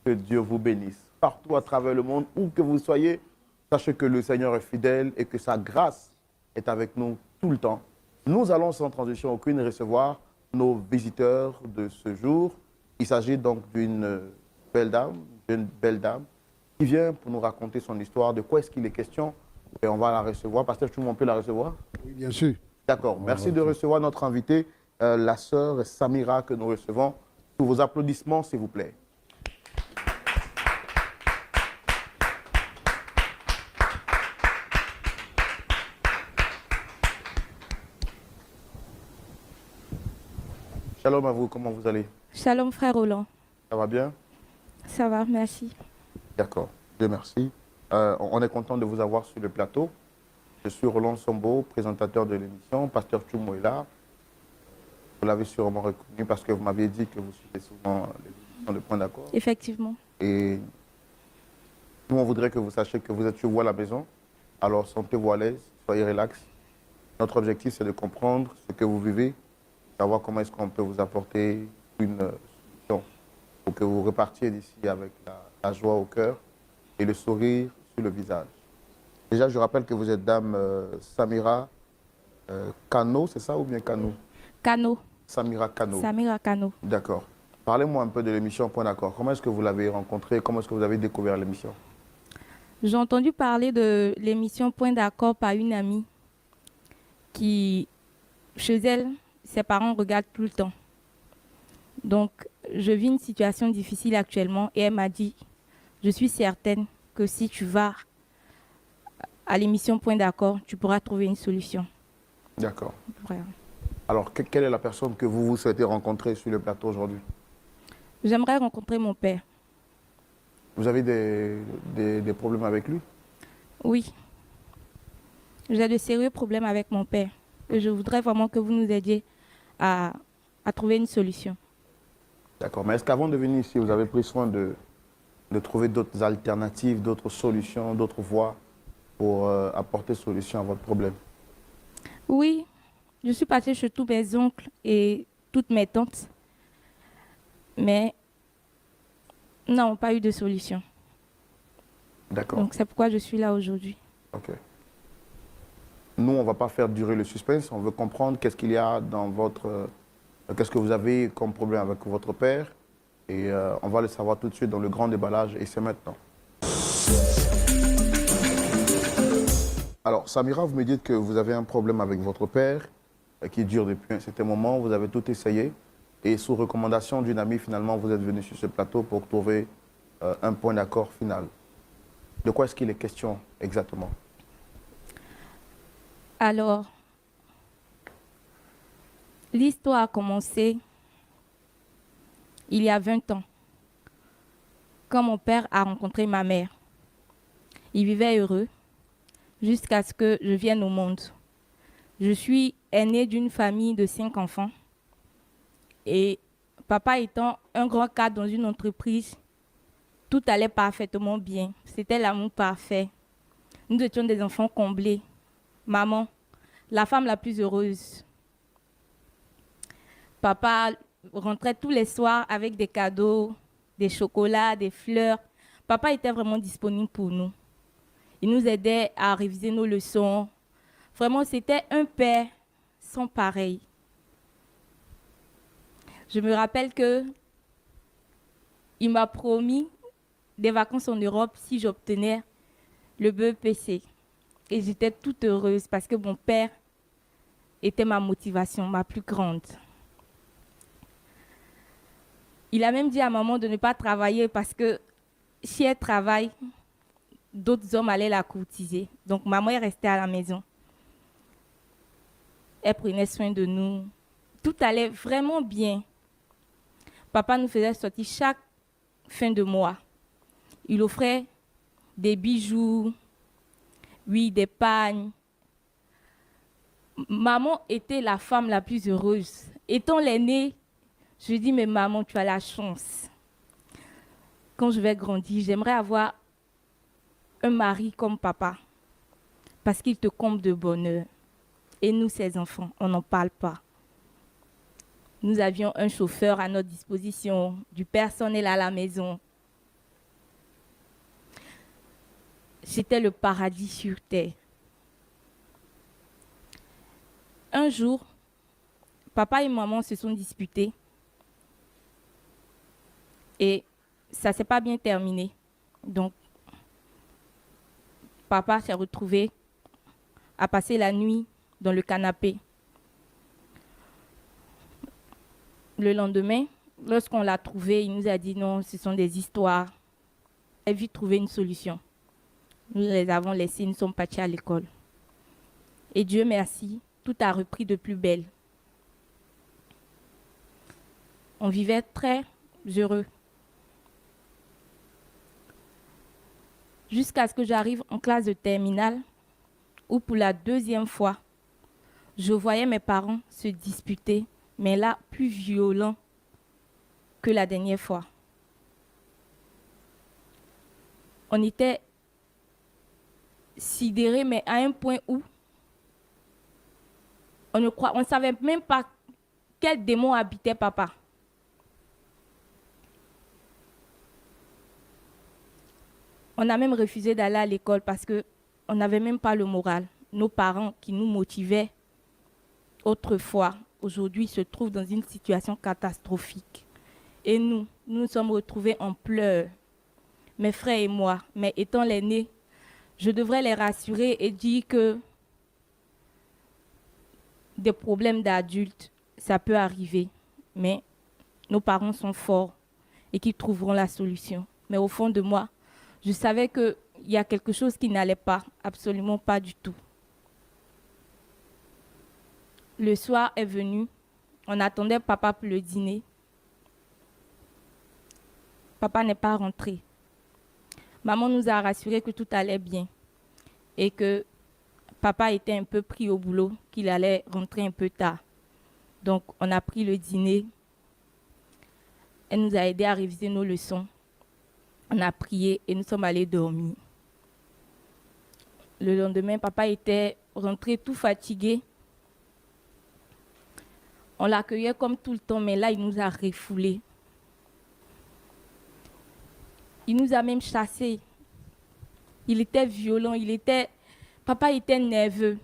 Que Dieu vous bénisse. Partout à travers le monde, où que vous soyez, sachez que le Seigneur est fidèle et que sa grâce est avec nous tout le temps. Nous allons sans transition aucune recevoir nos visiteurs de ce jour. Il s'agit donc d'une belle dame qui vient pour nous raconter son histoire, de quoi est-ce qu'il est question. Et on va la recevoir. Pasteur, tout le monde peut la recevoir? Oui, bien sûr. D'accord. Merci de recevoir notre invitée, la sœur Samira, que nous recevons. Sous vos applaudissements, s'il vous plaît. Shalom à vous, comment vous allez? Shalom frère Roland. Ça va bien? Ça va, merci. D'accord, Dieu merci. On est content de vous avoir sur le plateau. Je suis Roland Sombo, présentateur de l'émission. Pasteur Tchoumo est là. Vous l'avez sûrement reconnu parce que vous m'aviez dit que vous suivez souvent l'émission de Point d'accord. Effectivement. Et nous, on voudrait que vous sachiez que vous êtes sur vous à la maison. Alors, sentez-vous à l'aise, soyez relax. Notre objectif, c'est de comprendre ce que vous vivez, savoir comment est-ce qu'on peut vous apporter une solution pour que vous repartiez d'ici avec la joie au cœur et le sourire sur le visage. Déjà, je rappelle que vous êtes dame Samira Kano, c'est ça ou bien Kano? Kano. Samira Kano. Samira Kano. D'accord. Parlez-moi un peu de l'émission Point d'accord. Comment est-ce que vous l'avez rencontrée? Comment est-ce que vous avez découvert l'émission? J'ai entendu parler de l'émission Point d'accord par une amie qui, chez elle, ses parents regardent tout le temps. Donc, je vis une situation difficile actuellement et elle m'a dit, je suis certaine que si tu vas à l'émission Point d'accord, tu pourras trouver une solution. D'accord. Voilà. Alors, quelle est la personne que vous souhaitez rencontrer sur le plateau aujourd'hui? J'aimerais rencontrer mon père. Vous avez des problèmes avec lui? Oui. J'ai de sérieux problèmes avec mon père. Et je voudrais vraiment que vous nous aidiez à trouver une solution. D'accord. Mais est-ce qu'avant de venir ici, vous avez pris soin de trouver d'autres alternatives, d'autres solutions, d'autres voies pour apporter solution à votre problème? Oui, je suis passée chez tous mes oncles et toutes mes tantes, mais n'ont pas eu de solution. D'accord. Donc c'est pourquoi je suis là aujourd'hui. Ok. Nous, on ne va pas faire durer le suspense. On veut comprendre qu'est-ce qu'il y a dans votre... qu'est-ce que vous avez comme problème avec votre père. Et on va le savoir tout de suite dans le grand déballage. Et c'est maintenant. Alors, Samira, vous me dites que vous avez un problème avec votre père qui dure depuis un certain moment. Vous avez tout essayé. Et sous recommandation d'une amie, finalement, vous êtes venu sur ce plateau pour trouver un point d'accord final. De quoi est-ce qu'il est question exactement? Alors, l'histoire a commencé il y a 20 ans, quand mon père a rencontré ma mère. Ils vivaient heureux jusqu'à ce que je vienne au monde. Je suis aînée d'une famille de 5 enfants et papa étant un grand cadre dans une entreprise, tout allait parfaitement bien. C'était l'amour parfait. Nous étions des enfants comblés. Maman, la femme la plus heureuse. Papa rentrait tous les soirs avec des cadeaux, des chocolats, des fleurs. Papa était vraiment disponible pour nous. Il nous aidait à réviser nos leçons. Vraiment, c'était un père sans pareil. Je me rappelle qu'il m'a promis des vacances en Europe si j'obtenais le BEPC. Et j'étais toute heureuse parce que mon père était ma motivation, ma plus grande. Il a même dit à maman de ne pas travailler parce que si elle travaille, d'autres hommes allaient la courtiser. Donc maman est restée à la maison. Elle prenait soin de nous. Tout allait vraiment bien. Papa nous faisait sortir chaque fin de mois. Il offrait des bijoux, oui, des pagnes. Maman était la femme la plus heureuse. Étant l'aînée, je lui dis, mais maman, tu as la chance. Quand je vais grandir, j'aimerais avoir un mari comme papa, parce qu'il te comble de bonheur. Et nous, ses enfants, on n'en parle pas. Nous avions un chauffeur à notre disposition, du personnel à la maison. C'était le paradis sur terre. Un jour, papa et maman se sont disputés et ça ne s'est pas bien terminé. Donc, papa s'est retrouvé à passer la nuit dans le canapé. Le lendemain, lorsqu'on l'a trouvé, il nous a dit non, ce sont des histoires. Il a vite trouvé une solution. Nous les avons laissés, nous sommes partis à l'école. Et Dieu merci, tout a repris de plus belle. On vivait très heureux. Jusqu'à ce que j'arrive en classe de terminale, où pour la deuxième fois, je voyais mes parents se disputer, mais là, plus violent que la dernière fois. On était sidérés, mais à un point où on ne savait même pas quel démon habitait papa. On a même refusé d'aller à l'école parce qu'on n'avait même pas le moral. Nos parents qui nous motivaient autrefois, aujourd'hui, se trouvent dans une situation catastrophique. Et nous nous sommes retrouvés en pleurs, mes frères et moi. Mais étant l'aîné, je devrais les rassurer et dire que des problèmes d'adultes, ça peut arriver. Mais nos parents sont forts et qu'ils trouveront la solution. Mais au fond de moi, je savais qu'il y a quelque chose qui n'allait pas, absolument pas du tout. Le soir est venu, on attendait papa pour le dîner. Papa n'est pas rentré. Maman nous a rassuré que tout allait bien et que papa était un peu pris au boulot, qu'il allait rentrer un peu tard. Donc, on a pris le dîner. Elle nous a aidés à réviser nos leçons. On a prié et nous sommes allés dormir. Le lendemain, papa était rentré tout fatigué. On l'accueillait comme tout le temps, mais là, il nous a refoulés. Il nous a même chassés. Il était violent, papa était nerveux.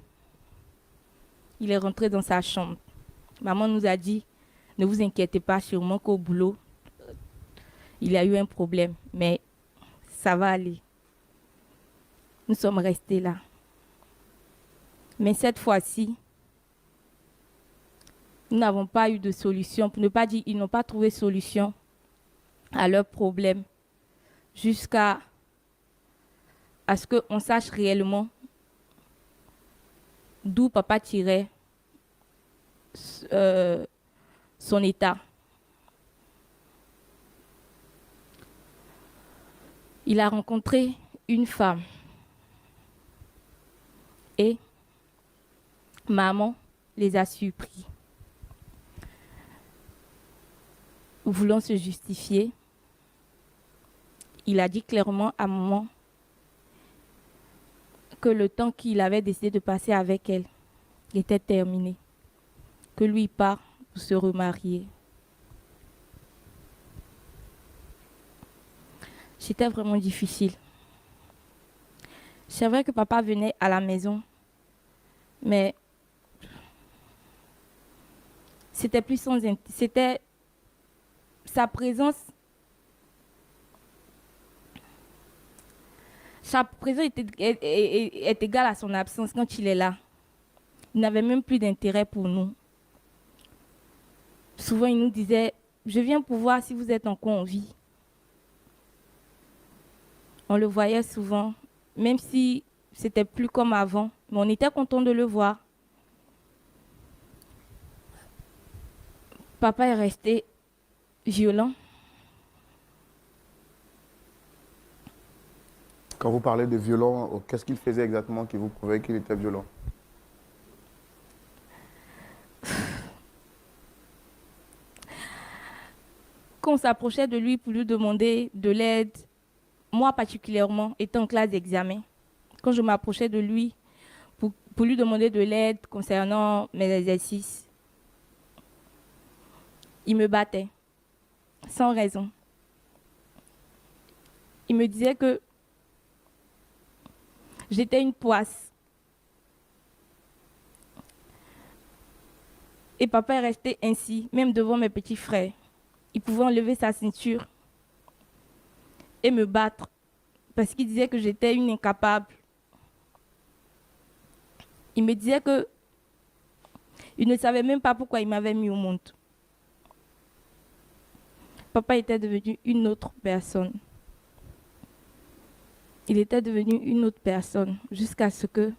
Il est rentré dans sa chambre. Maman nous a dit, ne vous inquiétez pas, sûrement qu'au boulot, il y a eu un problème, mais ça va aller. Nous sommes restés là. Mais cette fois-ci, nous n'avons pas eu de solution. Pour ne pas dire, ils n'ont pas trouvé de solution à leur problème jusqu'à ce qu'on sache réellement d'où papa tirait son état. Il a rencontré une femme et maman les a surpris. Voulant se justifier, il a dit clairement à maman que le temps qu'il avait décidé de passer avec elle était terminé, que lui part pour se remarier. C'était vraiment difficile. C'est vrai que papa venait à la maison, mais c'était plus c'était sa présence. Sa présence est égale à son absence quand il est là. Il n'avait même plus d'intérêt pour nous. Souvent, il nous disait, je viens pour voir si vous êtes encore en vie. On le voyait souvent, même si c'était plus comme avant, mais on était content de le voir. Papa est resté violent. Quand vous parlez de violent, qu'est-ce qu'il faisait exactement qui vous prouvait qu'il était violent? Quand on s'approchait de lui pour lui demander de l'aide, moi particulièrement, étant en classe d'examen, quand je m'approchais de lui pour lui demander de l'aide concernant mes exercices, il me battait, sans raison. Il me disait que J'étais une poisse. Et papa est resté ainsi, même devant mes petits frères. Il pouvait enlever sa ceinture et me battre parce qu'il disait que j'étais une incapable. Il me disait que il ne savait même pas pourquoi il m'avait mis au monde. Papa était devenu une autre personne. Il était devenu une autre personne jusqu'à ce que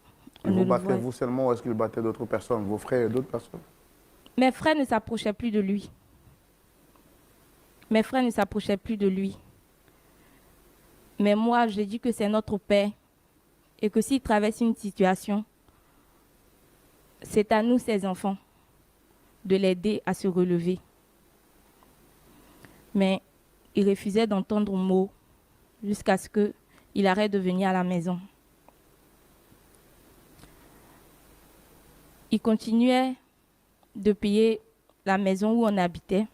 on Et ne vous le battez voie. vous seulement ou est-ce qu'il battait d'autres personnes, vos frères et d'autres personnes? Mes frères ne s'approchaient plus de lui. Mes frères ne s'approchaient plus de lui. Mais moi, j'ai dit que c'est notre père et que s'il traverse une situation, c'est à nous, ses enfants, de l'aider à se relever. Mais il refusait d'entendre mot jusqu'à ce qu'il arrête de venir à la maison. Il continuait de payer la maison où on habitait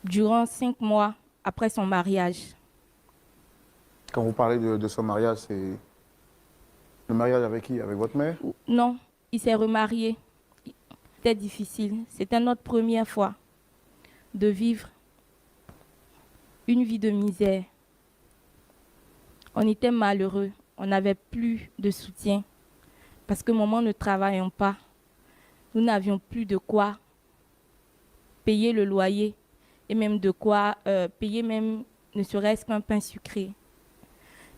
durant 5 mois après son mariage. Quand vous parlez de ce mariage, c'est le mariage avec qui? Avec votre mère? Non, il s'est remarié. C'était difficile. C'était notre première fois de vivre une vie de misère. On était malheureux. On n'avait plus de soutien. Parce que maman ne travaillant pas, nous n'avions plus de quoi payer le loyer et même de quoi payer même ne serait-ce qu'un pain sucré.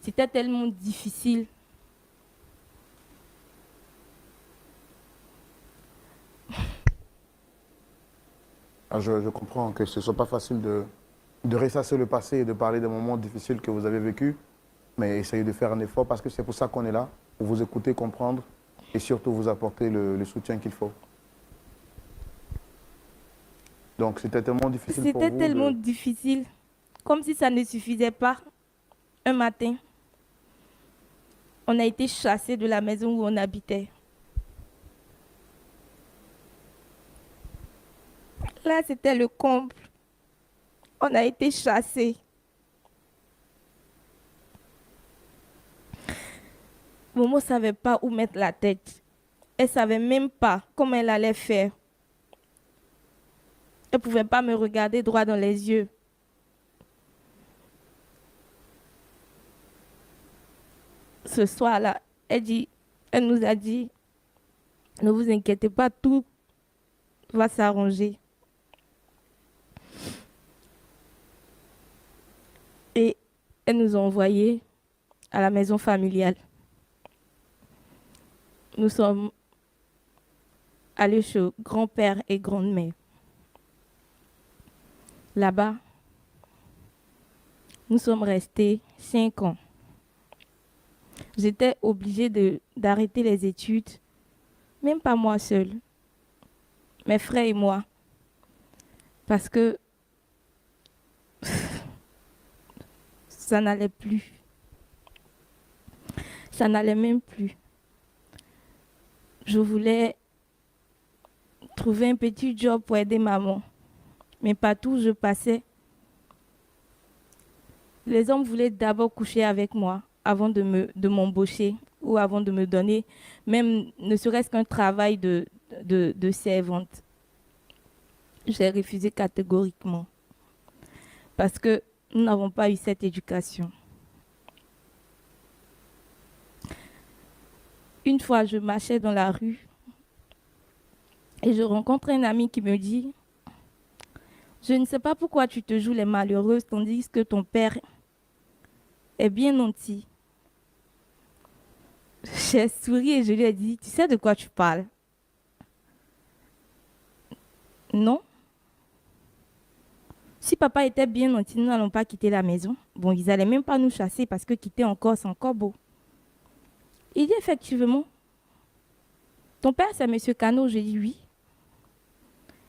C'était tellement difficile. Ah, je comprends que ce ne soit pas facile de ressasser le passé et de parler des moments difficiles que vous avez vécus, mais essayez de faire un effort parce que c'est pour ça qu'on est là, pour vous écouter, comprendre et surtout vous apporter le soutien qu'il faut. Donc c'était tellement difficile pour C'était vous tellement de... difficile. Comme si ça ne suffisait pas. Un matin, on a été chassés de la maison où on habitait. Là, c'était le comble. On a été chassés. Momo ne savait pas où mettre la tête. Elle ne savait même pas comment elle allait faire. Elle ne pouvait pas me regarder droit dans les yeux. Ce soir-là, elle nous a dit, ne vous inquiétez pas, tout va s'arranger. Et elle nous a envoyés à la maison familiale. Nous sommes allés chez grand-père et grand-mère. Là-bas, nous sommes restés 5 ans. J'étais obligée d'arrêter les études, même pas moi seule, mes frères et moi, parce que ça n'allait plus. Ça n'allait même plus. Je voulais trouver un petit job pour aider maman, mais partout où je passais, les hommes voulaient d'abord coucher avec moi avant de m'embaucher ou avant de me donner même ne serait-ce qu'un travail de servante. J'ai refusé catégoriquement parce que nous n'avons pas eu cette éducation. Une fois, je marchais dans la rue et je rencontre un ami qui me dit « Je ne sais pas pourquoi tu te joues les malheureuses tandis que ton père est bien nanti. » J'ai souri et je lui ai dit « Tu sais de quoi tu parles ?» Non. Si papa était bien nanti, nous n'allons pas quitter la maison. Bon, ils n'allaient même pas nous chasser parce que quitter encore, c'est encore beau. Il dit effectivement, ton père c'est Monsieur Cano. Je dis oui.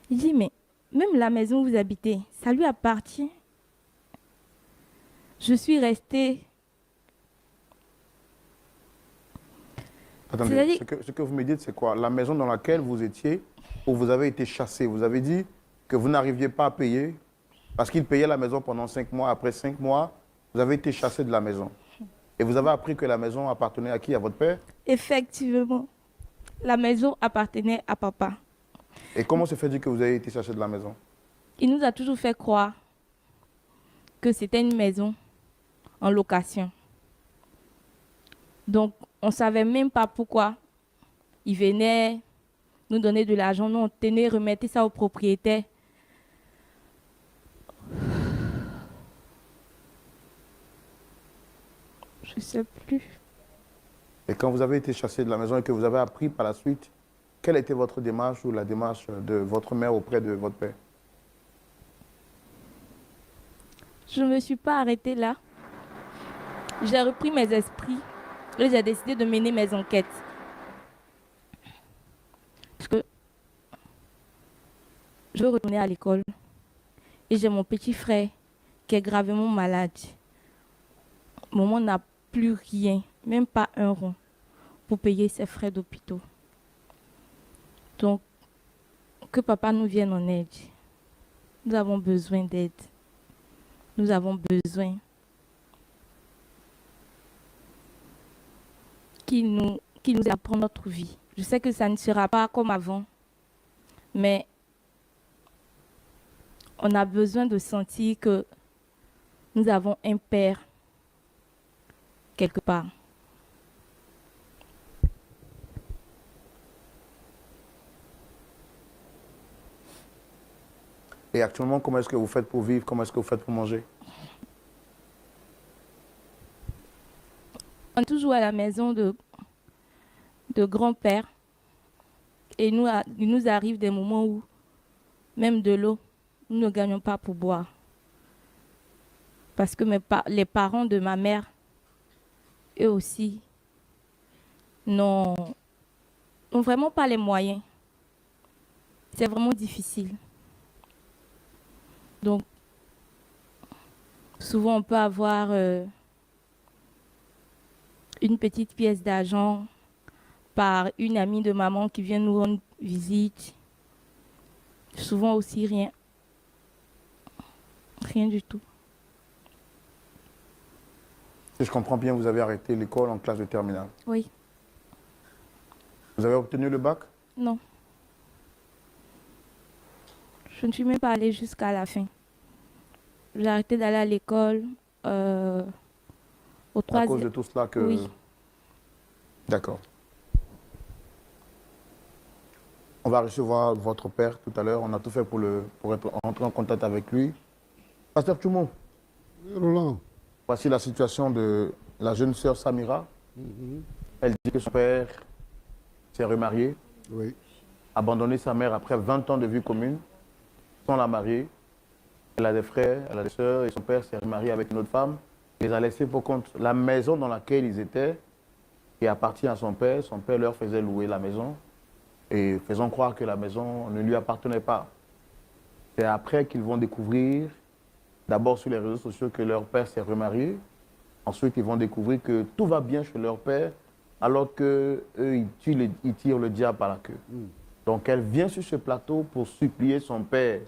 Il dit mais même la maison où vous habitez, ça lui appartient. Je suis restée. Attendez, ce que vous me dites, c'est quoi? La maison dans laquelle vous étiez, où vous avez été chassé, vous avez dit que vous n'arriviez pas à payer parce qu'il payait la maison pendant 5 mois. Après 5 mois, vous avez été chassé de la maison. Et vous avez appris que la maison appartenait à qui? À votre père? Effectivement, la maison appartenait à papa. Et comment se fait-il que vous avez été chercher de la maison? Il nous a toujours fait croire que c'était une maison en location. Donc, on ne savait même pas pourquoi il venait nous donner de l'argent. Nous, on tenait, remettait ça au propriétaire. Je ne sais plus. Et quand vous avez été chassé de la maison et que vous avez appris par la suite, quelle était votre démarche ou la démarche de votre mère auprès de votre père? Je ne me suis pas arrêtée là. J'ai repris mes esprits et j'ai décidé de mener mes enquêtes. Parce que je veux retourner à l'école et j'ai mon petit frère qui est gravement malade. Maman n'a plus rien, même pas un rond, pour payer ses frais d'hôpital. Donc, que papa nous vienne en aide. Nous avons besoin d'aide. Nous avons besoin qu'il nous aide à prendre notre vie. Je sais que ça ne sera pas comme avant, mais on a besoin de sentir que nous avons un père quelque part. Et actuellement, comment est-ce que vous faites pour vivre? Comment est-ce que vous faites pour manger? On est toujours à la maison de grand-père et il nous arrive des moments où même de l'eau, nous ne gagnons pas pour boire. Parce que les parents de ma mère, eux aussi, n'ont vraiment pas les moyens. C'est vraiment difficile. Donc, souvent, on peut avoir une petite pièce d'argent par une amie de maman qui vient nous rendre visite. Souvent aussi rien. Rien du tout. Si je comprends bien, vous avez arrêté l'école en classe de terminale. Oui. Vous avez obtenu le bac? Non. Je ne suis même pas allée jusqu'à la fin. J'ai arrêté d'aller à l'école au À troisième. cause de tout cela que... Oui. D'accord. On va recevoir votre père tout à l'heure. On a tout fait pour entrer en contact avec lui. Pasteur Tchoumo, Roland. voici la situation de la jeune sœur Samira. Elle dit que son père s'est remarié, Oui. abandonné sa mère après 20 ans de vie commune, sans la marier. Elle a des frères, elle a des sœurs, et son père s'est remarié avec une autre femme. Il les a laissés pour compte. La maison dans laquelle ils étaient, qui appartient à son père leur faisait louer la maison, et faisant croire que la maison ne lui appartenait pas. C'est après qu'ils vont découvrir, d'abord sur les réseaux sociaux, que leur père s'est remarié. Ensuite, ils vont découvrir que tout va bien chez leur père, alors qu'eux, ils tirent le diable par la queue. Donc, elle vient sur ce plateau pour supplier son père,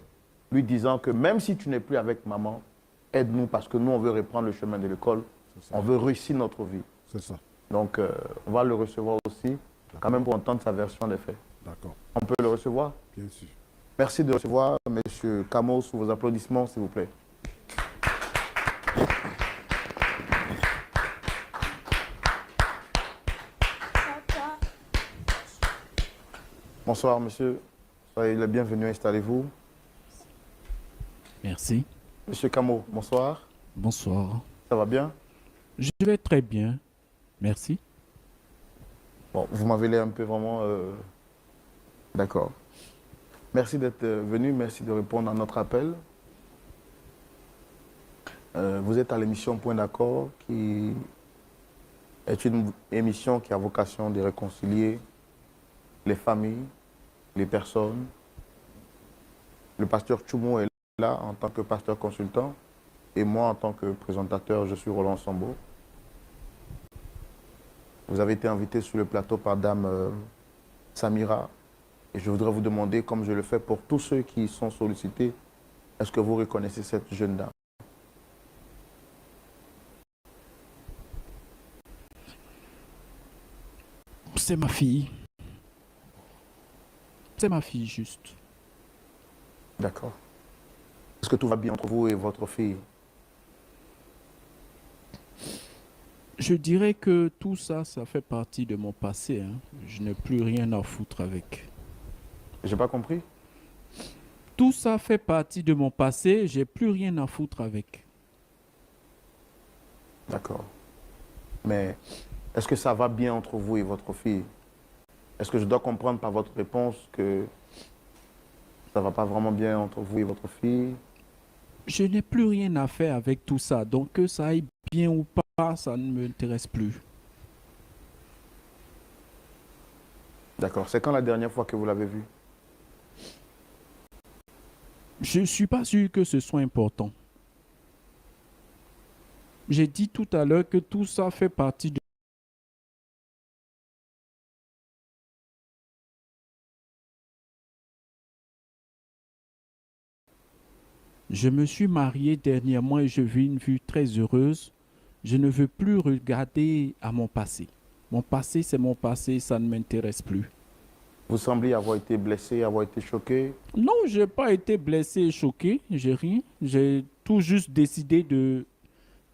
lui disant que même si tu n'es plus avec maman, aide-nous parce que nous, on veut reprendre le chemin de l'école. On veut réussir notre vie. C'est ça. Donc, on va le recevoir aussi, quand même pour entendre sa version des faits. D'accord. On peut le recevoir? Bien sûr. Merci de recevoir M. Camo sous vos applaudissements, s'il vous plaît. Bonsoir, monsieur. Soyez le bienvenu, installez-vous. Merci. Monsieur Camo, bonsoir. Bonsoir. Ça va bien? Je vais très bien. Merci. Bon, vous m'avez l'air un peu vraiment... D'accord. Merci d'être venu, merci de répondre à notre appel. Vous êtes à l'émission Point d'accord, qui est une émission qui a vocation de réconcilier les familles, les personnes. Le pasteur Tchoumo est là en tant que pasteur consultant et moi en tant que présentateur, je suis Roland Sambo. Vous avez été invité sur le plateau par Dame Samira et je voudrais vous demander, comme je le fais pour tous ceux qui sont sollicités, est-ce que vous reconnaissez cette jeune dame? C'est ma fille. C'est ma fille, juste. D'accord. Est-ce que tout va bien entre vous et votre fille? Je dirais que tout ça, ça fait partie de mon passé, hein. Je n'ai plus rien à foutre avec. J'ai pas compris. Tout ça fait partie de mon passé, j'ai plus rien à foutre avec. D'accord. Mais est-ce que ça va bien entre vous et votre fille? Est-ce que je dois comprendre par votre réponse que ça va pas vraiment bien entre vous et votre fille? Je n'ai plus rien à faire avec tout ça, donc que ça aille bien ou pas, ça ne m'intéresse plus. D'accord. C'est quand la dernière fois que vous l'avez vue? Je ne suis pas sûr que ce soit important. J'ai dit tout à l'heure que tout ça fait partie de... Je me suis marié dernièrement et je vis une vie très heureuse. Je ne veux plus regarder à mon passé. Mon passé, c'est mon passé, ça ne m'intéresse plus. Vous semblez avoir été blessé, avoir été choqué. Non, je n'ai pas été blessé et choqué, j'ai rien. J'ai tout juste décidé de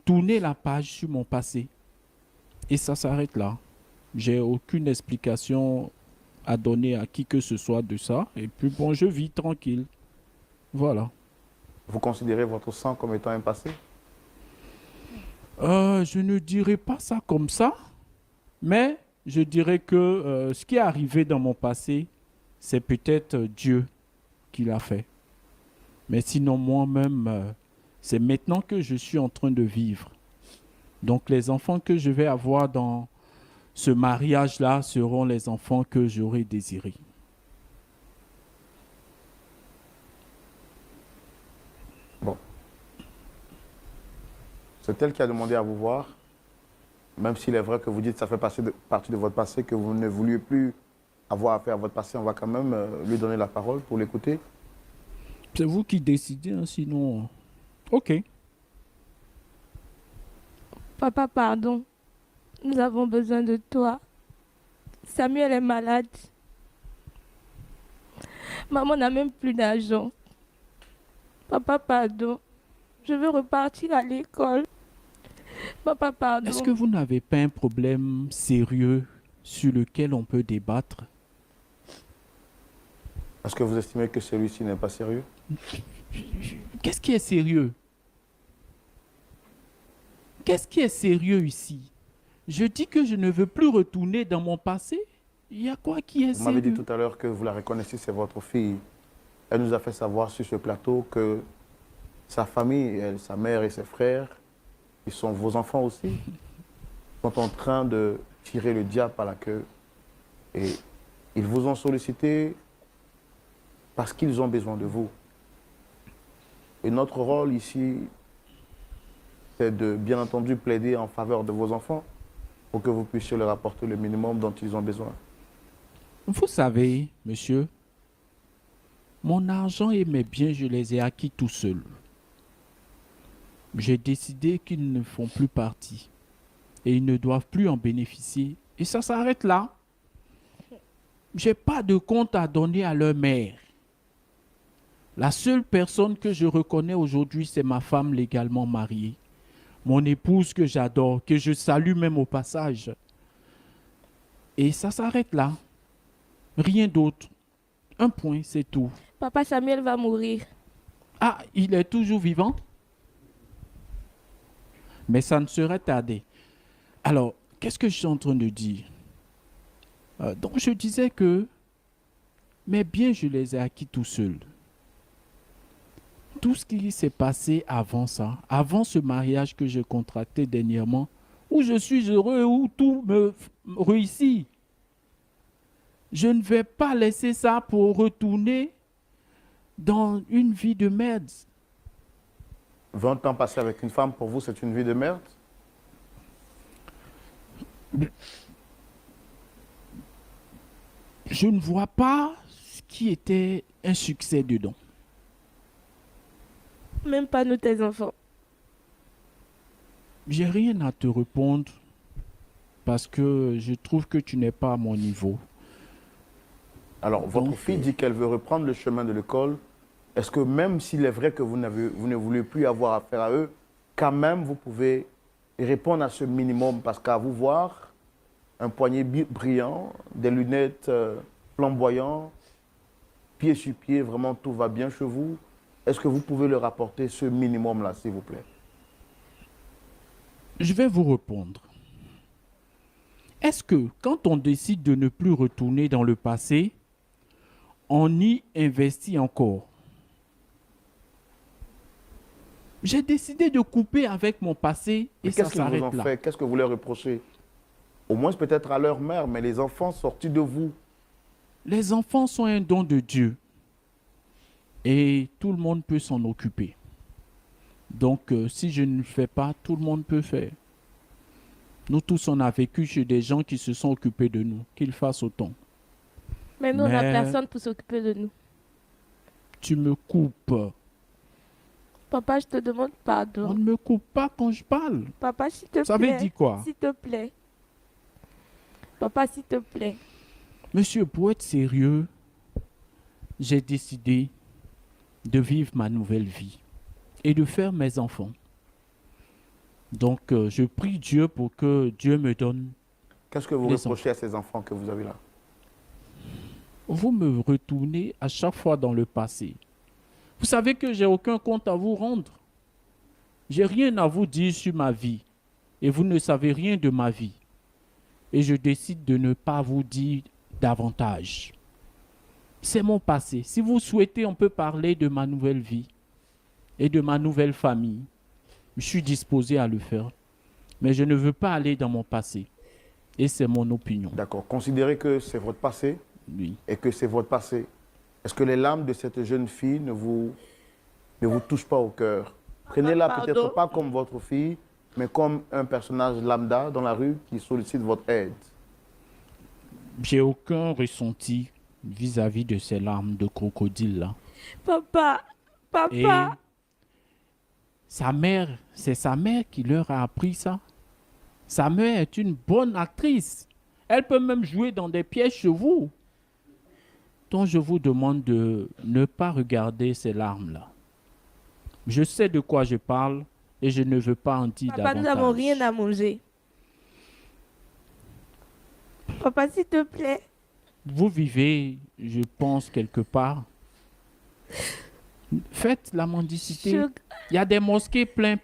tourner la page sur mon passé. Et ça s'arrête là. J'ai aucune explication à donner à qui que ce soit de ça. Et puis bon, je vis tranquille. Voilà. Vous considérez votre sang comme étant un passé? Je ne dirais pas ça comme ça, mais je dirais que ce qui est arrivé dans mon passé, c'est peut-être Dieu qui l'a fait. Mais sinon, moi-même, c'est maintenant que je suis en train de vivre. Donc les enfants que je vais avoir dans ce mariage-là seront les enfants que j'aurais désirés. Bon. C'est elle qui a demandé à vous voir. Même s'il est vrai que vous dites que ça fait partie de votre passé, que vous ne vouliez plus avoir affaire à votre passé, on va quand même lui donner la parole pour l'écouter. C'est vous qui décidez, hein, sinon... Ok. Papa, pardon. Nous avons besoin de toi. Samuel est malade. Maman n'a même plus d'argent. Papa, pardon. Je veux repartir à l'école. Papa, pardon. Est-ce que vous n'avez pas un problème sérieux sur lequel on peut débattre? Est-ce que vous estimez que celui-ci n'est pas sérieux? Qu'est-ce qui est sérieux? Qu'est-ce qui est sérieux ici? Je dis que je ne veux plus retourner dans mon passé. Il y a quoi qui est Vous m'avez dit sérieux? tout à l'heure que vous la reconnaissez, c'est votre fille. Elle nous a fait savoir sur ce plateau que sa famille, elle, sa mère et ses frères, ils sont vos enfants aussi, sont en train de tirer le diable par la queue. Et ils vous ont sollicité parce qu'ils ont besoin de vous. Et notre rôle ici, c'est de, bien entendu, plaider en faveur de vos enfants pour que vous puissiez leur apporter le minimum dont ils ont besoin. Vous savez, monsieur, mon argent et mes biens, je les ai acquis tout seul. J'ai décidé qu'ils ne font plus partie et ils ne doivent plus en bénéficier. Et ça s'arrête là. Je n'ai pas de compte à donner à leur mère. La seule personne que je reconnais aujourd'hui, c'est ma femme légalement mariée. Mon épouse que j'adore, que je salue même au passage. Et ça s'arrête là. Rien d'autre. Un point, c'est tout. Papa, Samuel va mourir. Ah, il est toujours vivant? Mais ça ne serait tardé. Alors, qu'est-ce que je suis en train de dire? Donc, je disais que mes biens, je les ai acquis tout seul. Tout ce qui s'est passé avant ça, avant ce mariage que j'ai contracté dernièrement, où je suis heureux, où tout me réussit, je ne vais pas laisser ça pour retourner dans une vie de merde. 20 ans passés avec une femme, pour vous, c'est une vie de merde? Je ne vois pas ce qui était un succès dedans. Même pas nous, tes enfants. J'ai rien à te répondre. parce que je trouve que tu n'es pas à mon niveau. Alors, votre Donc, fille dit qu'elle veut reprendre le chemin de l'école. Est-ce que même s'il est vrai que vous ne voulez plus avoir affaire à eux, quand même, vous pouvez répondre à ce minimum? Parce qu'à vous voir, un poignet brillant, des lunettes flamboyantes, pied sur pied, vraiment tout va bien chez vous. Est-ce que vous pouvez leur apporter ce minimum-là, s'il vous plaît? Je vais vous répondre. Est-ce que quand on décide de ne plus retourner dans le passé, on y investit encore? J'ai décidé de couper avec mon passé et ça Qu'est-ce qu'ils vous s'arrête ont là. fait? Qu'est-ce que vous leur reprochez? Au moins peut-être à leur mère, mais les enfants sortis de vous. Les enfants sont un don de Dieu et tout le monde peut s'en occuper. Donc, si je ne le fais pas, tout le monde peut faire. Nous tous, on a vécu chez des gens qui se sont occupés de nous, qu'ils fassent autant. Mais nous, on n'a Mais- personne pour s'occuper de nous. Tu me coupes. Papa, je te demande On pardon. ne me coupe pas quand je parle. Papa, s'il te Ça plaît. veut dire quoi? S'il te plaît. Papa, s'il te plaît. Monsieur, pour être sérieux, j'ai décidé de vivre ma nouvelle vie et de faire mes enfants. Donc, je prie Dieu pour que Dieu me donne. Qu'est-ce que vous Les reprochez à ces enfants que vous avez là? Vous me retournez à chaque fois dans le passé. Vous savez que j'ai aucun compte à vous rendre. J'ai rien à vous dire sur ma vie et vous ne savez rien de ma vie. Et je décide de ne pas vous dire davantage. C'est mon passé. Si vous souhaitez, on peut parler de ma nouvelle vie et de ma nouvelle famille. Je suis disposé à le faire. Mais je ne veux pas aller dans mon passé. Et c'est mon opinion. D'accord. Considérez que c'est votre passé Oui. et que c'est votre passé. Est-ce que les larmes de cette jeune fille ne vous touchent pas au cœur? Prenez-la Pardon. peut-être pas comme votre fille, mais comme un personnage lambda dans la rue qui sollicite votre aide. J'ai aucun ressenti vis-à-vis de ces larmes de crocodile là. Papa. Et Papa. sa mère, c'est sa mère qui leur a appris ça. Sa mère est une bonne actrice. Elle peut même jouer dans des pièges chez vous. Donc je vous demande de ne pas regarder ces larmes-là. Je sais de quoi je parle et je ne veux pas en dire Papa, nous davantage. n'avons rien à manger. Papa, s'il te plaît. Vous vivez, je pense, quelque part. Faites la mendicité. Je- Il y a des mosquées plein.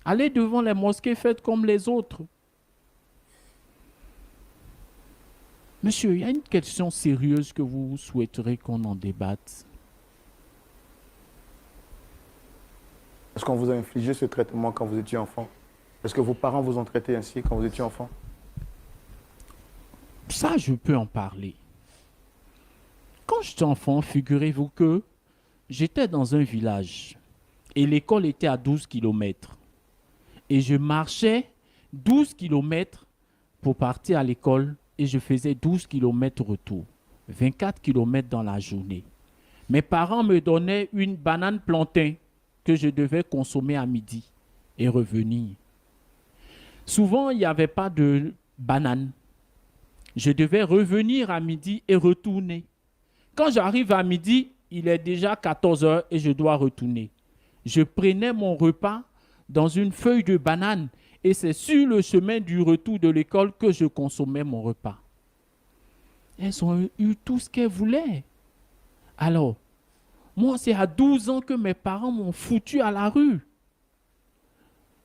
Allez devant les mosquées, faites comme les autres. Monsieur, il y a une question sérieuse que vous souhaiterez qu'on en débatte. Est-ce qu'on vous a infligé ce traitement quand vous étiez enfant? Est-ce que vos parents vous ont traité ainsi quand vous étiez enfant? Ça, je peux en parler. Quand j'étais enfant, figurez-vous que j'étais dans un village et l'école était à 12 kilomètres. Et je marchais 12 kilomètres pour partir à l'école et je faisais 12 kilomètres retour, 24 kilomètres dans la journée. Mes parents me donnaient une banane plantain que je devais consommer à midi et revenir. Souvent, il n'y avait pas de banane. Je devais revenir à midi et retourner. Quand j'arrive à midi, il est déjà 14 heures et je dois retourner. Je prenais mon repas dans une feuille de banane et c'est sur le chemin du retour de l'école que je consommais mon repas. Elles ont eu tout ce qu'elles voulaient. Alors, moi, c'est à 12 ans que mes parents m'ont foutu à la rue.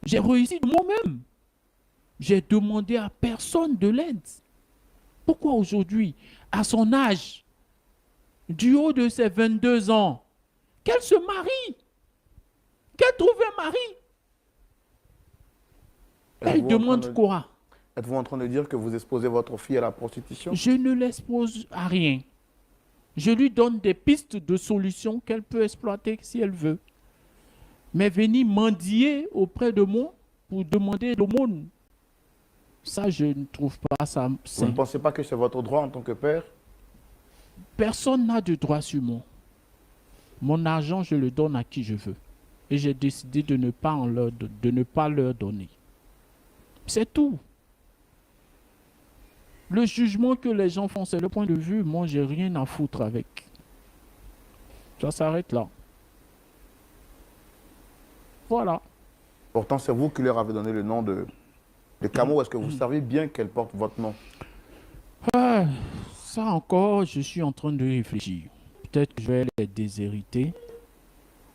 J'ai réussi de moi-même. J'ai demandé à personne de l'aide. Pourquoi aujourd'hui, à son âge, du haut de ses 22 ans, qu'elle se marie, qu'elle trouve un mari? Elle Êtes-vous en train demande de- quoi? Êtes-vous en train de dire que vous exposez votre fille à la prostitution? Je ne l'expose à rien. Je lui donne des pistes de solutions qu'elle peut exploiter si elle veut. Mais venir mendier auprès de moi pour demander l'aumône, ça, je ne trouve pas ça Vous sain. ne pensez pas que c'est votre droit en tant que père? Personne n'a de droit sur moi. Mon argent, je le donne à qui je veux. Et j'ai décidé de ne pas leur donner. C'est tout. Le jugement que les gens font, c'est le point de vue. Moi, j'ai rien à foutre avec. Ça s'arrête là. Voilà. Pourtant, c'est vous qui leur avez donné le nom de Camo. Est-ce que vous savez bien qu'elle porte votre nom? Ah, ça encore, je suis en train de réfléchir. Peut-être que je vais les déshériter.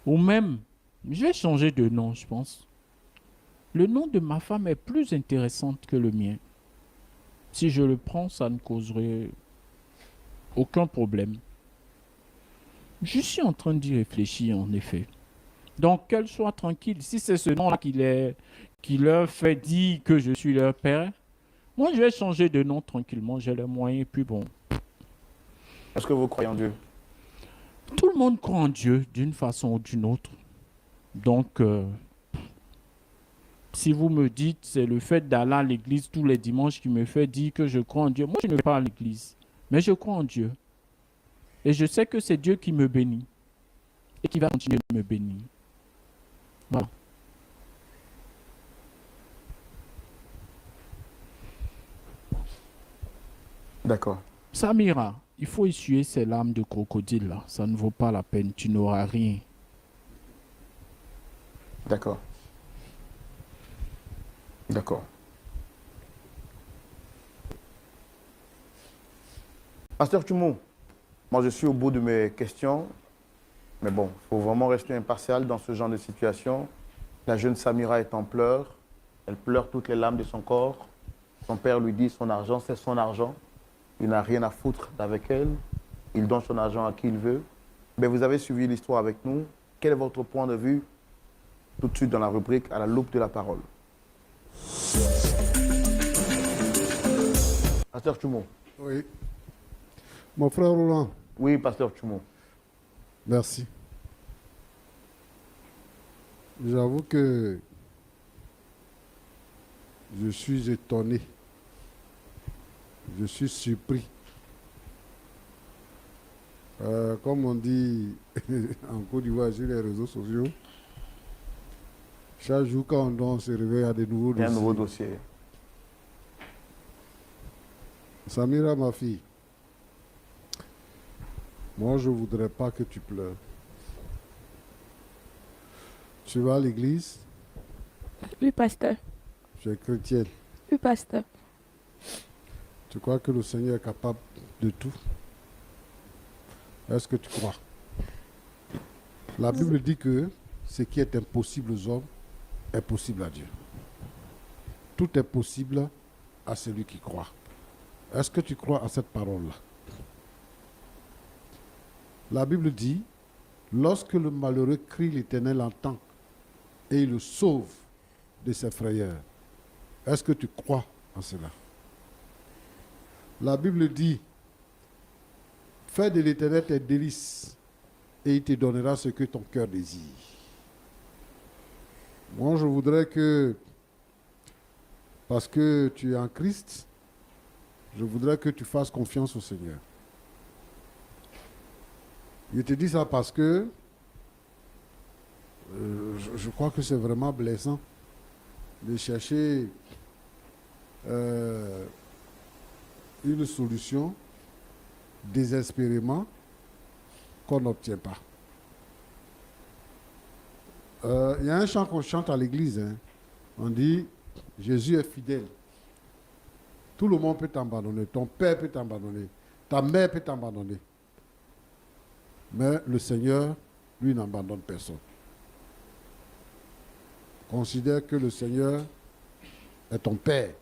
Ou même, je vais changer de nom, je pense. Le nom de ma femme est plus intéressant que le mien. Si je le prends, ça ne causerait aucun problème. Je suis en train d'y réfléchir, en effet. Donc, qu'elle soit tranquille. Si c'est ce nom-là qui leur fait dire que je suis leur père, moi, je vais changer de nom tranquillement. J'ai les moyens, puis bon. Est-ce que vous croyez en Dieu? Tout le monde croit en Dieu d'une façon ou d'une autre. Donc, si vous me dites c'est le fait d'aller à l'église tous les dimanches qui me fait dire que je crois en Dieu, moi, je ne vais pas à l'église. Mais je crois en Dieu. Et je sais que c'est Dieu qui me bénit. Et qui va continuer de me bénir. Voilà. D'accord. Samira, il faut essuyer ces larmes de crocodile là. Ça ne vaut pas la peine. Tu n'auras rien. D'accord. D'accord. Pasteur Tumo, moi je suis au bout de mes questions, mais bon, il faut vraiment rester impartial dans ce genre de situation. La jeune Samira est en pleurs, elle pleure toutes les larmes de son corps. Son père lui dit son argent, c'est son argent. Il n'a rien à foutre avec elle. Il donne son argent à qui il veut. Mais vous avez suivi l'histoire avec nous. Quel est votre point de vue? Tout de suite dans la rubrique à la loupe de la parole. Pasteur Tumo. Oui. Mon frère Roland, Oui, Pasteur Tumo. merci. J'avoue que je suis étonné. Je suis surpris. Comme on dit en Côte d'Ivoire sur les réseaux sociaux, chaque jour quand on se réveille à des nouveaux Il y a un dossiers. nouveau dossier. Samira, ma fille, moi je ne voudrais pas que tu pleures. Tu vas à l'église, Oui, pasteur. tu es chrétienne. Oui, pasteur. Tu crois que le Seigneur est capable de tout? Est-ce que tu crois? La Bible dit que ce qui est impossible aux hommes est possible à Dieu. Tout est possible à celui qui croit. Est-ce que tu crois à cette parole-là? La Bible dit, lorsque le malheureux crie, l'Éternel entend et il le sauve de ses frayeurs. Est-ce que tu crois en cela? La Bible dit, fais de l'Éternel tes délices et il te donnera ce que ton cœur désire. Moi, je voudrais que, parce que tu es en Christ, je voudrais que tu fasses confiance au Seigneur. Je te dis ça parce que je crois que c'est vraiment blessant de chercher une solution désespérément qu'on n'obtient pas. Il y a un chant qu'on chante à l'église. Hein. On dit, Jésus est fidèle. Tout le monde peut t'abandonner. Ton père peut t'abandonner. Ta mère peut t'abandonner. Mais le Seigneur, lui, n'abandonne personne. Considère que le Seigneur est ton père.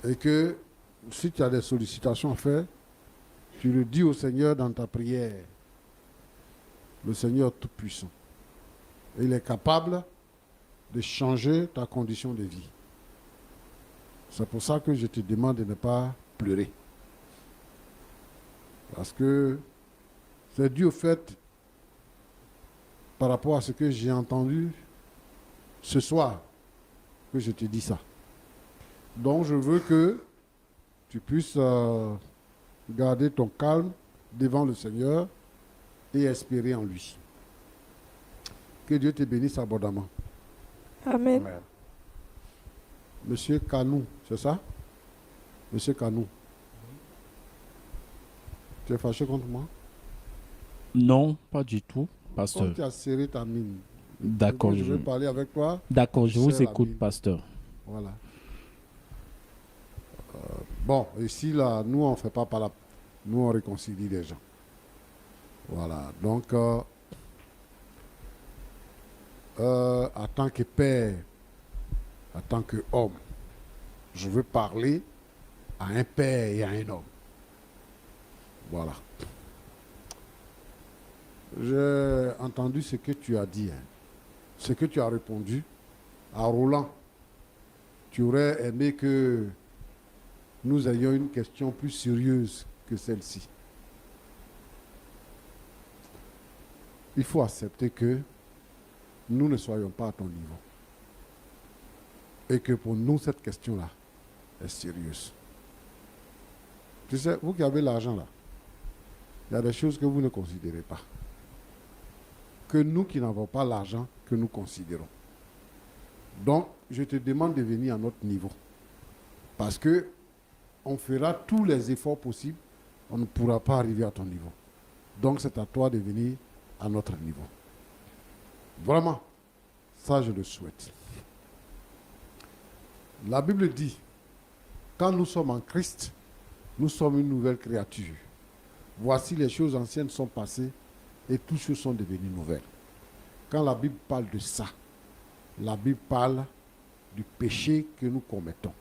Et que si tu as des sollicitations à faire, tu le dis au Seigneur dans ta prière. Le Seigneur Tout-Puissant. Et il est capable de changer ta condition de vie. C'est pour ça que je te demande de ne pas pleurer. Parce que c'est dû au fait, par rapport à ce que j'ai entendu ce soir, que je te dis ça. Donc je veux que tu puisses garder ton calme devant le Seigneur et espérer en lui. Que Dieu te bénisse abondamment. Amen. Amen. Monsieur Kanou, c'est ça? Monsieur Kanou, tu es fâché contre moi? Non, pas du tout, Quand pasteur. tu as serré ta mine, D'accord, je vais parler avec toi. d'accord, je vous Serre la écoute, mine. pasteur. Voilà. Bon, ici, là, nous, on ne fait pas par là. Nous, on réconcilie les gens. Voilà. Donc, en tant que père, en tant qu'homme, je veux parler à un père et à un homme. Voilà. J'ai entendu ce que tu as dit, hein. Ce que tu as répondu à Roland. Tu aurais aimé que nous ayons une question plus sérieuse que celle-ci. Il faut accepter que nous ne soyons pas à ton niveau. Et que pour nous, cette question-là est sérieuse. Tu sais, vous qui avez l'argent là, il y a des choses que vous ne considérez pas. Que nous qui n'avons pas l'argent, que nous considérons. Donc, je te demande de venir à notre niveau. Parce que on fera tous les efforts possibles, on ne pourra pas arriver à ton niveau. Donc, c'est à toi de venir à notre niveau. Vraiment, ça, je le souhaite. La Bible dit, quand nous sommes en Christ, nous sommes une nouvelle créature. Voici les choses anciennes sont passées et toutes choses sont devenues nouvelles. Quand la Bible parle de ça, la Bible parle du péché que nous commettons.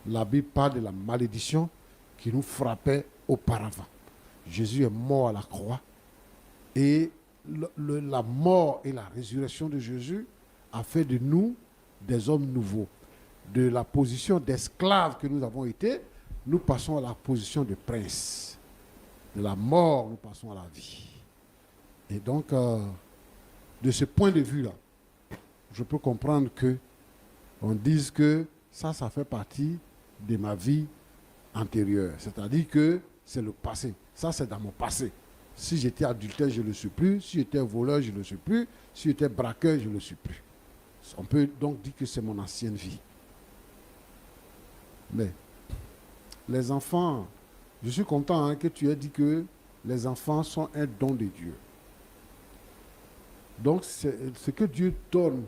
La Bible parle de la malédiction qui nous frappait auparavant. Jésus est mort à la croix et la mort et la résurrection de Jésus a fait de nous des hommes nouveaux. De la position d'esclaves que nous avons été, nous passons à la position de prince. De la mort, nous passons à la vie. Et donc, de ce point de vue-là, je peux comprendre que on dise que ça fait partie de ma vie antérieure. C'est-à-dire que c'est le passé. Ça, c'est dans mon passé. Si j'étais adultère, je ne le suis plus. Si j'étais voleur, je ne le suis plus. Si j'étais braqueur, je ne le suis plus. On peut donc dire que c'est mon ancienne vie. Mais les enfants, je suis content que tu aies dit que les enfants sont un don de Dieu. Donc, ce que Dieu donne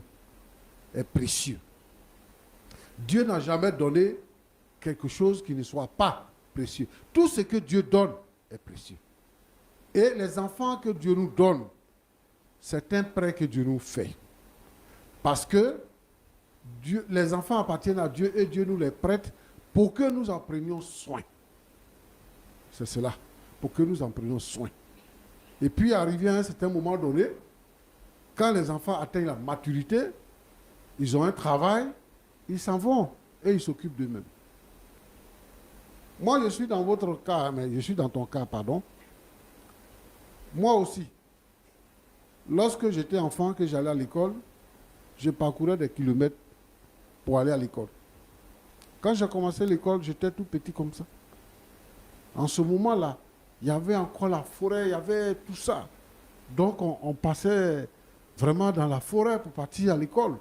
est précieux. Dieu n'a jamais donné quelque chose qui ne soit pas précieux. Tout ce que Dieu donne est précieux. Et les enfants que Dieu nous donne, c'est un prêt que Dieu nous fait. Parce que les enfants appartiennent à Dieu et Dieu nous les prête pour que nous en prenions soin. C'est cela, pour que nous en prenions soin. Et puis, arrivé à un certain moment donné, quand les enfants atteignent la maturité, ils ont un travail, ils s'en vont et ils s'occupent d'eux-mêmes. Moi, je suis dans votre cas, mais je suis dans ton cas, pardon. Moi aussi, lorsque j'étais enfant, que j'allais à l'école, je parcourais des kilomètres pour aller à l'école. Quand j'ai commencé l'école, j'étais tout petit comme ça. En ce moment-là, il y avait encore la forêt, il y avait tout ça. Donc, on passait vraiment dans la forêt pour partir à l'école,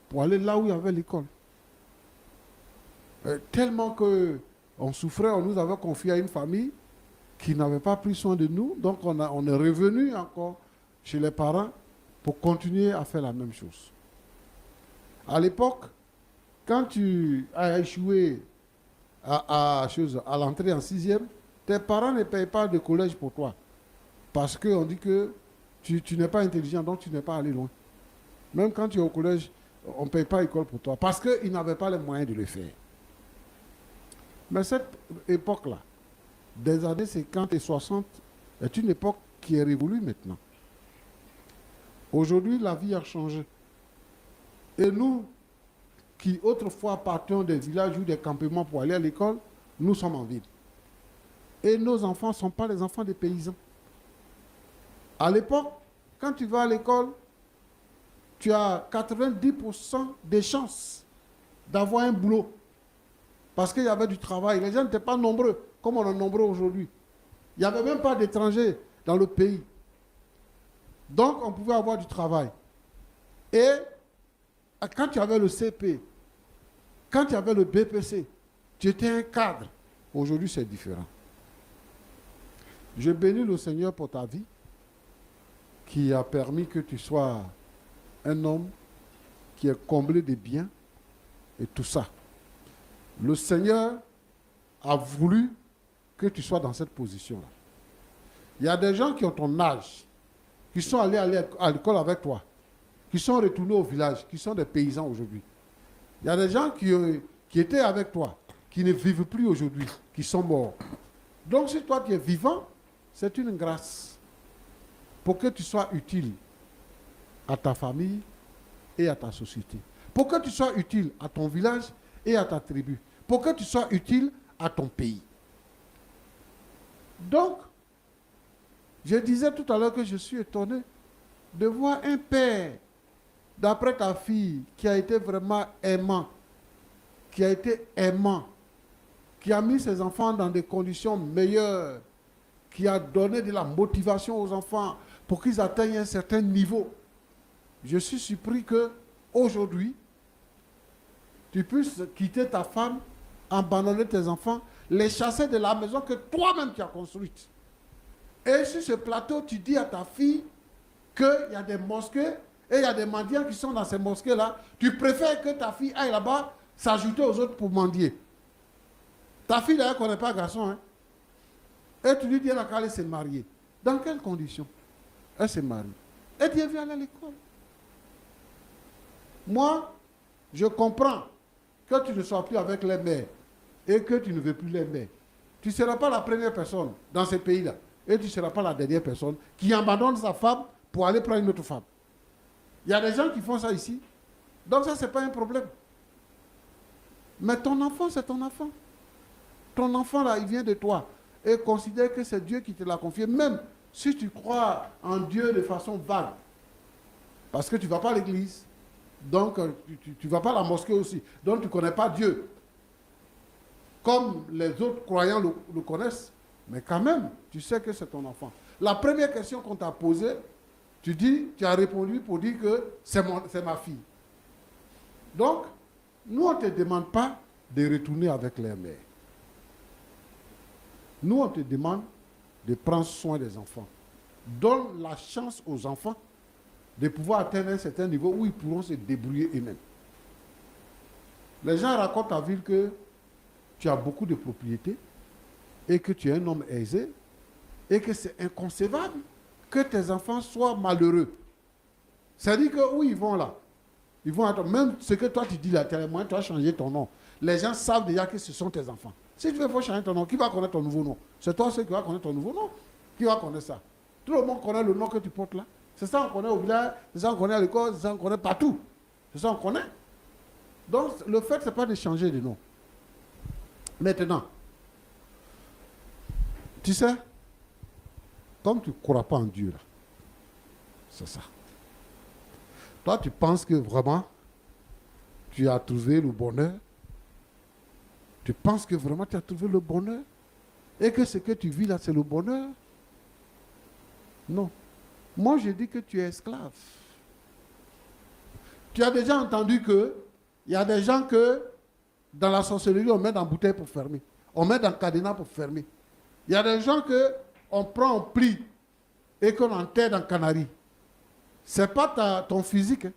pour aller là où il y avait l'école. Tellement qu'on souffrait, on nous avait confié à une famille qui n'avait pas pris soin de nous. Donc, on est revenu encore chez les parents pour continuer à faire la même chose. À l'époque, quand tu as échoué à l'entrée en 6e, tes parents ne payent pas de collège pour toi. Parce qu'on dit que tu n'es pas intelligent, donc tu n'es pas allé loin. Même quand tu es au collège, on ne paye pas l'école pour toi. Parce qu'ils n'avaient pas les moyens de le faire. Mais cette époque-là, des années 50 et 60, est une époque qui est révolue maintenant. Aujourd'hui, la vie a changé. Et nous, qui autrefois partions des villages ou des campements pour aller à l'école, nous sommes en ville. Et nos enfants ne sont pas les enfants des paysans. À l'époque, quand tu vas à l'école, tu as 90% des chances d'avoir un boulot. Parce qu'il y avait du travail. Les gens n'étaient pas nombreux, comme on est nombreux aujourd'hui. Il n'y avait même pas d'étrangers dans le pays. Donc, on pouvait avoir du travail. Et quand tu avais le CP, quand tu avais le BPC, tu étais un cadre. Aujourd'hui, c'est différent. Je bénis le Seigneur pour ta vie, qui a permis que tu sois un homme qui est comblé de biens et tout ça. Le Seigneur a voulu que tu sois dans cette position-là. Il y a des gens qui ont ton âge, qui sont allés à l'école avec toi, qui sont retournés au village, qui sont des paysans aujourd'hui. Il y a des gens qui étaient avec toi, qui ne vivent plus aujourd'hui, qui sont morts. Donc si toi tu es vivant, c'est une grâce pour que tu sois utile à ta famille et à ta société. Pour que tu sois utile à ton village et à ta tribu. Pour que tu sois utile à ton pays. Donc, je disais tout à l'heure que je suis étonné de voir un père, d'après ta fille, qui a été vraiment aimant, qui a mis ses enfants dans des conditions meilleures, qui a donné de la motivation aux enfants pour qu'ils atteignent un certain niveau. Je suis surpris que aujourd'hui, tu puisses quitter ta femme, abandonner tes enfants, les chasser de la maison que toi-même tu as construite. Et sur ce plateau, tu dis à ta fille qu'il y a des mosquées et il y a des mendiants qui sont dans ces mosquées-là. Tu préfères que ta fille aille là-bas s'ajouter aux autres pour mendier. Ta fille, d'ailleurs, ne connaît pas garçon. Hein? Et tu lui dis, elle a qu'à aller se marier. Dans quelles conditions? Elle se marie. Et tu viens aller à l'école. Moi, je comprends que tu ne sois plus avec les mères et que tu ne veux plus les mères. Tu ne seras pas la première personne dans ce pays-là. Et tu ne seras pas la dernière personne qui abandonne sa femme pour aller prendre une autre femme. Il y a des gens qui font ça ici. Donc ça, ce n'est pas un problème. Mais ton enfant, c'est ton enfant. Ton enfant, là, il vient de toi. Et considère que c'est Dieu qui te l'a confié. Même si tu crois en Dieu de façon vague. Parce que tu ne vas pas à l'église. Donc, tu ne vas pas à la mosquée aussi. Donc, tu ne connais pas Dieu. Comme les autres croyants le connaissent. Mais quand même, tu sais que c'est ton enfant. La première question qu'on t'a posée, tu as répondu pour dire que c'est ma fille. Donc, nous, on ne te demande pas de retourner avec les mères. Nous, on te demande de prendre soin des enfants. Donne la chance aux enfants de pouvoir atteindre un certain niveau où ils pourront se débrouiller eux-mêmes. Les gens racontent à ville que tu as beaucoup de propriétés et que tu es un homme aisé et que c'est inconcevable que tes enfants soient malheureux. C'est-à-dire que où ils vont là? Ils vont attendre. Même ce que toi tu dis là, tu as changé ton nom. Les gens savent déjà que ce sont tes enfants. Si tu veux changer ton nom, qui va connaître ton nouveau nom? C'est toi qui va connaître ton nouveau nom. Qui va connaître ça? Tout le monde connaît le nom que tu portes là. C'est ça qu'on connaît au village, c'est ça qu'on connaît à l'école, c'est ça qu'on connaît partout. C'est ça qu'on connaît. Donc le fait, ce n'est pas de changer de nom. Maintenant, tu sais, comme tu ne crois pas en Dieu là, c'est ça. Toi, tu penses que vraiment, tu as trouvé le bonheur. Tu penses que vraiment tu as trouvé le bonheur et que ce que tu vis là, c'est le bonheur. Non. Moi, je dis que tu es esclave. Tu as déjà entendu qu'il y a des gens que dans la sorcellerie, on met dans bouteille pour fermer. On met dans cadenas pour fermer. Il y a des gens qu'on prend en pli et qu'on enterre dans Canaries. Ce n'est pas ton physique, hein,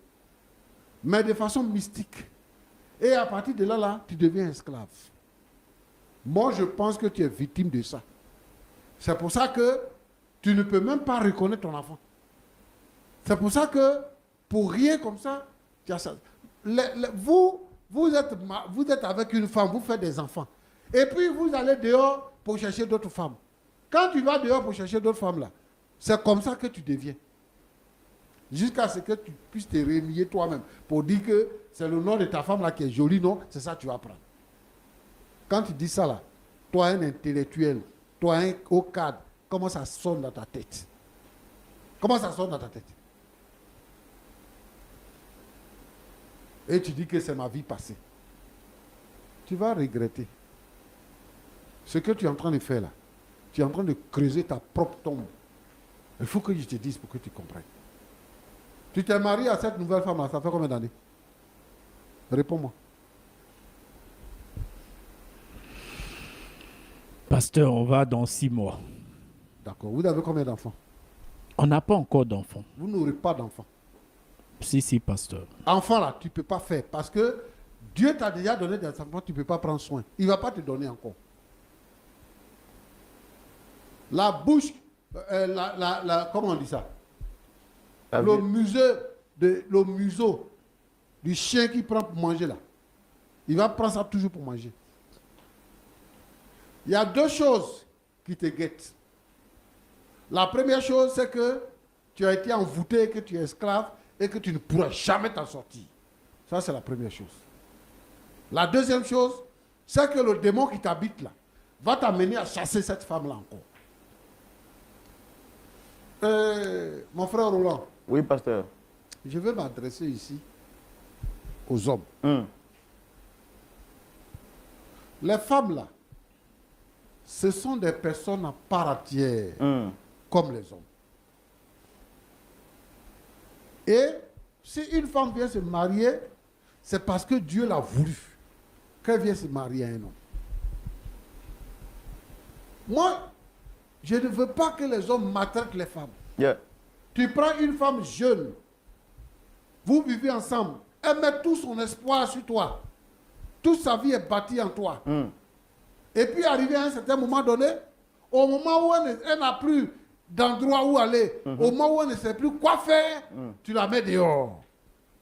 mais de façon mystique. Et à partir de là, tu deviens esclave. Moi, je pense que tu es victime de ça. C'est pour ça que tu ne peux même pas reconnaître ton enfant. C'est pour ça que, pour rien comme ça, tu as ça. Vous êtes avec une femme, vous faites des enfants. Et puis, vous allez dehors pour chercher d'autres femmes. Quand tu vas dehors pour chercher d'autres femmes, là, c'est comme ça que tu deviens. Jusqu'à ce que tu puisses te réveiller toi-même pour dire que c'est le nom de ta femme là qui est joli, non, c'est ça que tu vas prendre. Quand tu dis ça là, toi un intellectuel, toi un haut cadre, comment ça sonne dans ta tête? Comment ça sonne dans ta tête? Et tu dis que c'est ma vie passée. Tu vas regretter. Ce que tu es en train de faire là, tu es en train de creuser ta propre tombe. Il faut que je te dise pour que tu comprennes. Tu t'es marié à cette nouvelle femme là, ça fait combien d'années? Réponds-moi. Pasteur, on va dans 6 mois. D'accord. Vous avez combien d'enfants? On n'a pas encore d'enfants. Vous n'aurez pas d'enfants. Si, pasteur. Enfant là, tu ne peux pas faire parce que Dieu t'a déjà donné des enfants, tu ne peux pas prendre soin. Il ne va pas te donner encore. La bouche, comment on dit ça? Le museau du chien qui prend pour manger là. Il va prendre ça toujours pour manger. Il y a 2 choses qui te guettent. La première chose, c'est que tu as été envoûté, que tu es esclave et que tu ne pourras jamais t'en sortir. Ça, c'est la première chose. La deuxième chose, c'est que le démon qui t'habite là va t'amener à chasser cette femme-là encore. Mon frère Roland. Oui, pasteur. Je vais m'adresser ici aux hommes. Les femmes là, ce sont des personnes à part entière, comme les hommes. Et si une femme vient se marier, c'est parce que Dieu l'a voulu qu'elle vienne se marier à un homme. Moi, je ne veux pas que les hommes maltraitent les femmes. Yeah. Tu prends une femme jeune, vous vivez ensemble, elle met tout son espoir sur toi. Toute sa vie est bâtie en toi. Et puis arrivé à un certain moment donné, au moment où elle n'a plus d'endroit où aller, au moment où elle ne sait plus quoi faire, tu la mets dehors.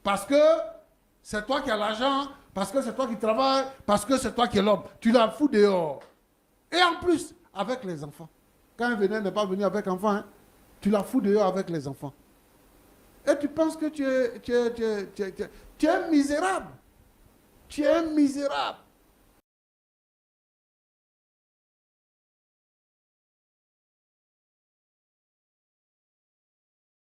Parce que c'est toi qui as l'argent, parce que c'est toi qui travailles, parce que c'est toi qui es l'homme. Tu la fous dehors. Et en plus, avec les enfants. Quand elle venait, n'est pas venue avec enfants, hein, tu la fous dehors avec les enfants. Et tu penses que tu es misérable. Tu es misérable.